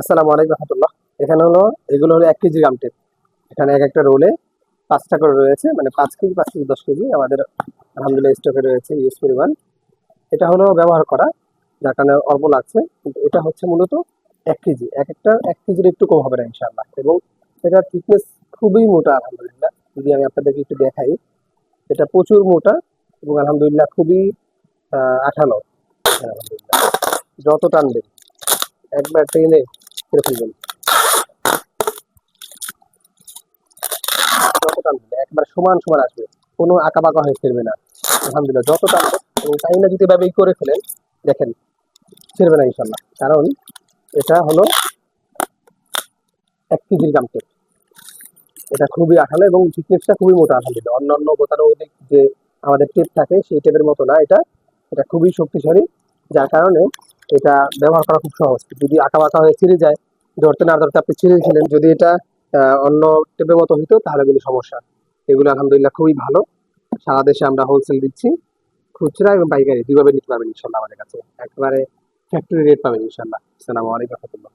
আসসালামু আলাইকুম রহমতুল্লাহ। এখানে এগুলো হলো 1 কেজি গাম টেপ। এখানে এক একটা রোলে 5টা করে রয়েছে, মানে 5 কেজি 5 কেজি 10 কেজি আমাদের আলহামদুলিল্লাহ স্টকে রয়েছে ইউজ পরিমাণ। এটা হলো ব্যবহার করা, যার কারণে অল্প লাগছে, কিন্তু এটা হচ্ছে মূলত 1 কেজি, এক একটা 1 কেজির একটু কম হবে না ইনশাআল্লাহ। এবং এটার থিকনেস খুবই মোটা আলহামদুলিল্লাহ। যদি আমি আপনাদেরকে একটু দেখাই, এটা প্রচুর মোটা এবং আলহামদুলিল্লাহ খুবই আঠালো। আলহামদুলিল্লাহ যত টানবেন একবার টেনে ছেড়ে ফেলবেন, যত টানবেন একবার সমান সমান আসবে, কোনো আঁকা বাঁকা হয়ে ফিরবে না আলহামদুলিল্লাহ। যত টানবেন এবং টাইমটা যদি এভাবে করে ফেলেন, দেখেন ছেড়বে না ইনশাল্লাহ। কারণ এটা হলো 1 কেজির গাম টেপ। এটা খুবই আঠালো এবং থিকনেসটা খুবই মোটা আলহামদুলিল্লাহ। অন্যান্য গতানুগতিক যে আমাদের টেপ থাকে সেই টেপের মতো না এটা। এটা খুবই শক্তিশালী, যার কারণে এটা ব্যবহার করা খুব সহজ। যদি আঁকা বাঁকা হয়ে ছিঁড়ে যায়, ধরতে না ধরতে আপনি ছিঁড়ে ছিলেন, যদি এটা অন্য টেপের মতো হইতো তাহলে কিন্তু সমস্যা। এগুলো আলহামদুলিল্লাহ খুবই ভালো। সারা দেশে আমরা হোলসেল দিচ্ছি, খুচরা এবং পাইকারি দুইভাবে নিতে পারবেন ইনশাল্লাহ। আমাদের কাছে একেবারে ফ্যাক্টরি রেট পাবেন ইনশাল্লাহ। আসসালামু আলাইকুম রহমতুল্লাহ।